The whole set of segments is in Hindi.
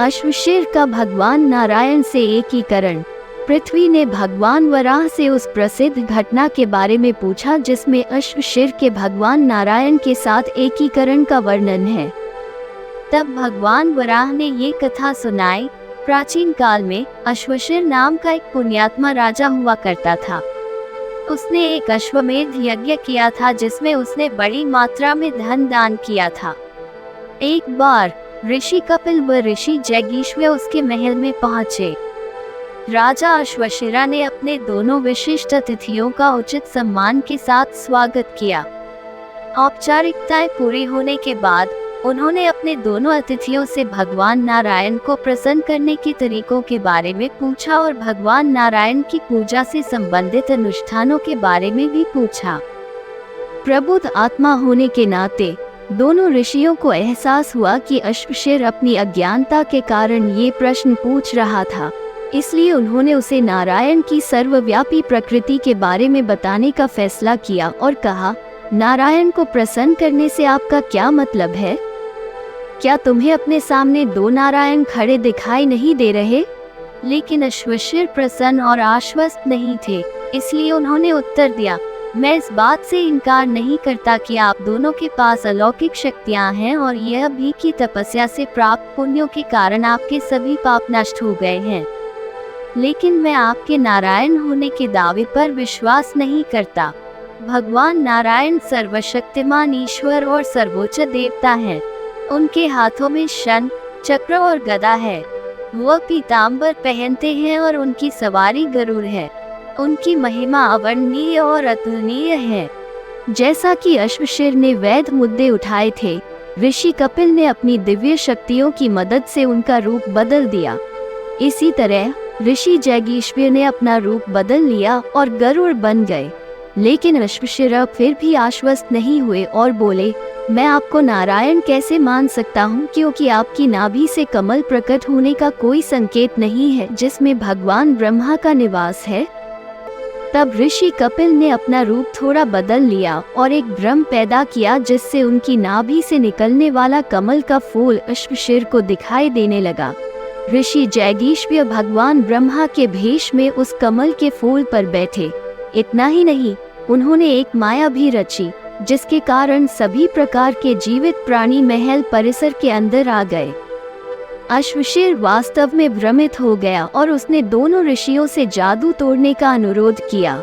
अश्वशिर का भगवान नारायण से एकीकरण। पृथ्वी ने भगवान वराह से उस प्रसिद्ध घटना के बारे में पूछा जिसमें अश्वशिर के भगवान नारायण के साथ एकीकरण का वर्णन है। तब भगवान वराह ने ये कथा सुनाई। प्राचीन काल में अश्वशिर नाम का एक पुण्यात्मा राजा हुआ करता था। उसने एक अश्वमेध यज्ञ किया था जिसमें उसने बड़ी मात्रा में धन दान किया था। एक बार ऋषि कपिल व ऋषि जैगीश्वर उसके महल में पहुंचे। राजा अश्वशिरा ने अपने दोनों विशिष्ट अतिथियों का उचित सम्मान के साथ स्वागत किया। औपचारिकताएं पूरी होने के बाद उन्होंने अपने दोनों अतिथियों से भगवान नारायण को प्रसन्न करने के तरीकों के बारे में पूछा और भगवान नारायण की पूजा से संबंधित अनुष्ठानों के बारे में भी पूछा। प्रबुद्ध आत्मा होने के नाते दोनों ऋषियों को एहसास हुआ कि अश्वशिर अपनी अज्ञानता के कारण ये प्रश्न पूछ रहा था, इसलिए उन्होंने उसे नारायण की सर्वव्यापी प्रकृति के बारे में बताने का फैसला किया और कहा, नारायण को प्रसन्न करने से आपका क्या मतलब है? क्या तुम्हें अपने सामने दो नारायण खड़े दिखाई नहीं दे रहे? लेकिन अश्वशिर प्रसन्न और आश्वस्त नहीं थे, इसलिए उन्होंने उत्तर दिया, मैं इस बात से इनकार नहीं करता कि आप दोनों के पास अलौकिक शक्तियां हैं और यह भी कि तपस्या से प्राप्त पुण्यों के कारण आपके सभी पाप नष्ट हो गए हैं। लेकिन मैं आपके नारायण होने के दावे पर विश्वास नहीं करता। भगवान नारायण सर्वशक्तिमान ईश्वर और सर्वोच्च देवता हैं। उनके हाथों में शंख, चक्र और गदा है। वह पीताम्बर पहनते हैं और उनकी सवारी गरुड़ है। उनकी महिमा अवर्णनीय और अतुलनीय है। जैसा कि अश्वशिर ने वैध मुद्दे उठाए थे, ऋषि कपिल ने अपनी दिव्य शक्तियों की मदद से उनका रूप बदल दिया। इसी तरह ऋषि जैगीश्वर ने अपना रूप बदल लिया और गरुड़ बन गए। लेकिन अश्वशिर फिर भी आश्वस्त नहीं हुए और बोले, मैं आपको नारायण कैसे मान सकता हूँ, क्योंकि आपकी नाभि से कमल प्रकट होने का कोई संकेत नहीं है जिसमें भगवान ब्रह्मा का निवास है। तब ऋषि कपिल ने अपना रूप थोड़ा बदल लिया और एक भ्रम पैदा किया जिससे उनकी नाभि से निकलने वाला कमल का फूल अश्वशिर को दिखाई देने लगा। ऋषि जैगीश्वर भगवान ब्रह्मा के भेष में उस कमल के फूल पर बैठे। इतना ही नहीं, उन्होंने एक माया भी रची जिसके कारण सभी प्रकार के जीवित प्राणी महल परिसर के अंदर आ गए। अश्वशिर वास्तव में भ्रमित हो गया और उसने दोनों ऋषियों से जादू तोड़ने का अनुरोध किया।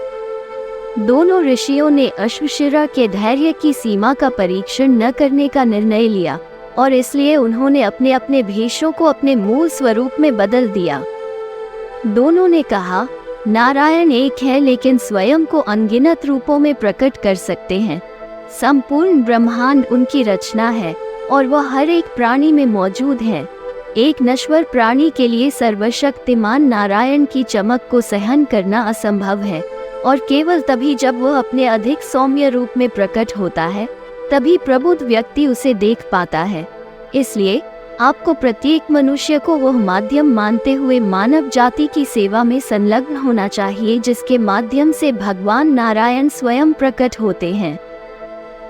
दोनों ऋषियों ने अश्वशिरा के धैर्य की सीमा का परीक्षण न करने का निर्णय लिया और इसलिए उन्होंने अपने अपने भेषों को अपने मूल स्वरूप में बदल दिया। दोनों ने कहा, नारायण एक है लेकिन स्वयं को अनगिनत रूपों में प्रकट कर सकते हैं। संपूर्ण ब्रह्मांड उनकी रचना है और वह हर एक प्राणी में मौजूद है। एक नश्वर प्राणी के लिए सर्वशक्तिमान नारायण की चमक को सहन करना असंभव है और केवल तभी जब वह अपने अधिक सौम्य रूप में प्रकट होता है तभी प्रबुद्ध व्यक्ति उसे देख पाता है। इसलिए आपको प्रत्येक मनुष्य को वह माध्यम मानते हुए मानव जाति की सेवा में संलग्न होना चाहिए जिसके माध्यम से भगवान नारायण स्वयं प्रकट होते हैं।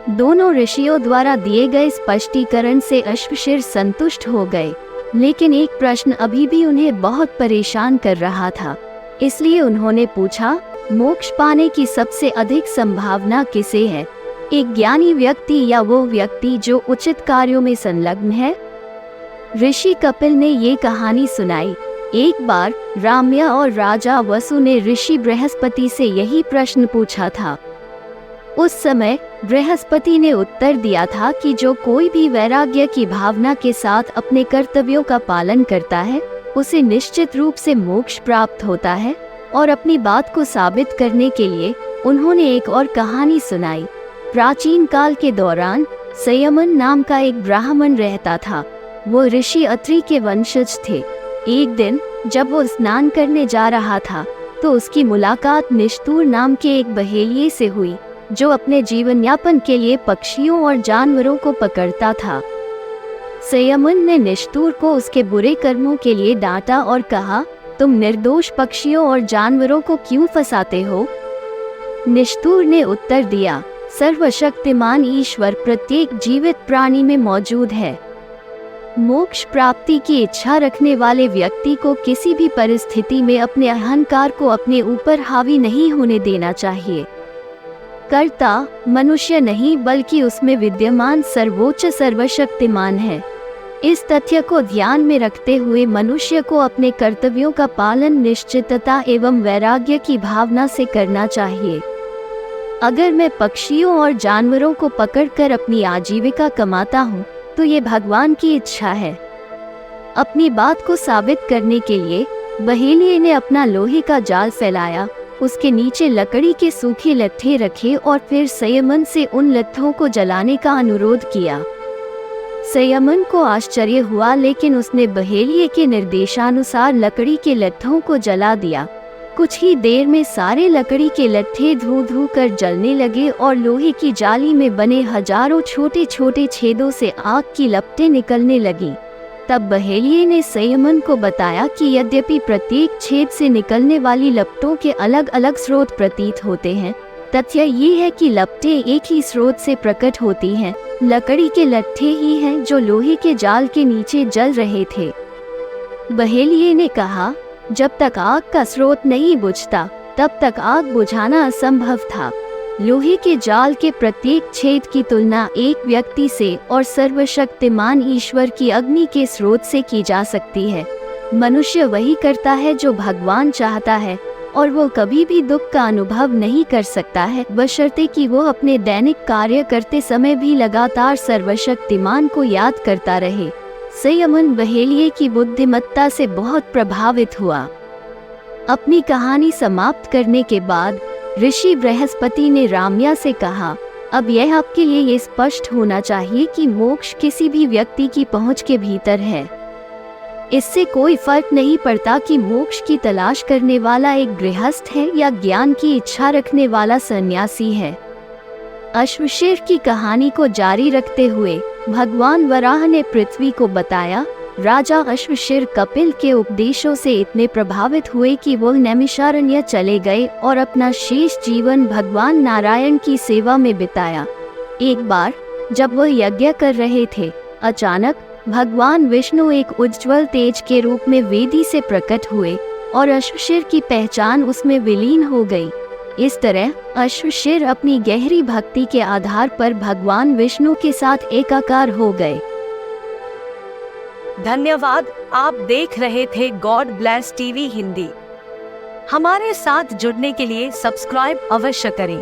दोनों ऋषियों द्वारा दिए गए स्पष्टीकरण से अश्वशिर संतुष्ट हो गए, लेकिन एक प्रश्न अभी भी उन्हें बहुत परेशान कर रहा था। इसलिए उन्होंने पूछा, मोक्ष पाने की सबसे अधिक संभावना किसे है, एक ज्ञानी व्यक्ति या वो व्यक्ति जो उचित कार्यों में संलग्न है? ऋषि कपिल ने ये कहानी सुनाई। एक बार राम्या और राजा वसु ने ऋषि बृहस्पति से यही प्रश्न पूछा था। उस समय बृहस्पति ने उत्तर दिया था कि जो कोई भी वैराग्य की भावना के साथ अपने कर्तव्यों का पालन करता है उसे निश्चित रूप से मोक्ष प्राप्त होता है। और अपनी बात को साबित करने के लिए उन्होंने एक और कहानी सुनाई। प्राचीन काल के दौरान संयमन नाम का एक ब्राह्मण रहता था। वो ऋषि अत्रि के वंशज थे। एक दिन जब वो स्नान करने जा रहा था तो उसकी मुलाकात निष्ठुर नाम के एक बहेलिये से हुई जो अपने जीवन यापन के लिए पक्षियों और जानवरों को पकड़ता था। संयमन ने निष्ठुर को उसके बुरे कर्मों के लिए डांटा और कहा, तुम निर्दोष पक्षियों और जानवरों को क्यों फंसाते हो? निष्ठुर ने उत्तर दिया, सर्वशक्तिमान ईश्वर प्रत्येक जीवित प्राणी में मौजूद है। मोक्ष प्राप्ति की इच्छा रखने वाले व्यक्ति को किसी भी परिस्थिति में अपने अहंकार को अपने ऊपर हावी नहीं होने देना चाहिए। कर्ता मनुष्य नहीं बल्कि उसमें विद्यमान सर्वोच्च सर्वशक्तिमान है। इस तथ्य को ध्यान में रखते हुए मनुष्य को अपने कर्तव्यों का पालन निश्चितता एवं वैराग्य की भावना से करना चाहिए। अगर मैं पक्षियों और जानवरों को पकड़कर अपनी आजीविका कमाता हूँ तो ये भगवान की इच्छा है। अपनी बात को साबित करने के लिए बहेलिये ने अपना लोहे का जाल फैलाया, उसके नीचे लकड़ी के सूखे लट्ठे रखे और फिर संयमन से उन लट्ठों को जलाने का अनुरोध किया। संयमन को आश्चर्य हुआ, लेकिन उसने बहेलिये के निर्देशानुसार लकड़ी के लट्ठों को जला दिया। कुछ ही देर में सारे लकड़ी के लट्ठे धू धू कर जलने लगे और लोहे की जाली में बने हजारों छोटे छोटे छेदों से आग की लपटें निकलने लगीं। तब बहेलिये ने संयमन को बताया कि यद्यपि प्रत्येक छेद से निकलने वाली लपटों के अलग अलग स्रोत प्रतीत होते हैं, तथ्य ये है कि लपटें एक ही स्रोत से प्रकट होती हैं। लकड़ी के लट्ठे ही हैं जो लोहे के जाल के नीचे जल रहे थे। बहेलिये ने कहा, जब तक आग का स्रोत नहीं बुझता तब तक आग बुझाना असंभव था। लोहे के जाल के प्रत्येक छेद की तुलना एक व्यक्ति से और सर्वशक्तिमान ईश्वर की अग्नि के स्रोत से की जा सकती है। मनुष्य वही करता है जो भगवान चाहता है और वो कभी भी दुख का अनुभव नहीं कर सकता है, बशर्ते कि वो अपने दैनिक कार्य करते समय भी लगातार सर्वशक्तिमान को याद करता रहे। संयमन बहेलिये की बुद्धिमत्ता से बहुत प्रभावित हुआ। अपनी कहानी समाप्त करने के बाद ऋषि बृहस्पति ने राम्या से कहा, अब यह आपके लिए ये स्पष्ट होना चाहिए कि मोक्ष किसी भी व्यक्ति की पहुंच के भीतर है। इससे कोई फर्क नहीं पड़ता कि मोक्ष की तलाश करने वाला एक गृहस्थ है या ज्ञान की इच्छा रखने वाला सन्यासी है। अश्वशिर की कहानी को जारी रखते हुए भगवान वराह ने पृथ्वी को बताया, राजा अश्वशिर कपिल के उपदेशों से इतने प्रभावित हुए कि वो नैमिषारण्य चले गए और अपना शेष जीवन भगवान नारायण की सेवा में बिताया। एक बार जब वह यज्ञ कर रहे थे, अचानक भगवान विष्णु एक उज्ज्वल तेज के रूप में वेदी से प्रकट हुए और अश्वशिर की पहचान उसमें विलीन हो गई। इस तरह अश्वशिर अपनी गहरी भक्ति के आधार पर भगवान विष्णु के साथ एकाकार हो गए। धन्यवाद। आप देख रहे थे गॉड ब्लेस टीवी हिंदी। हमारे साथ जुड़ने के लिए सब्सक्राइब अवश्य करें।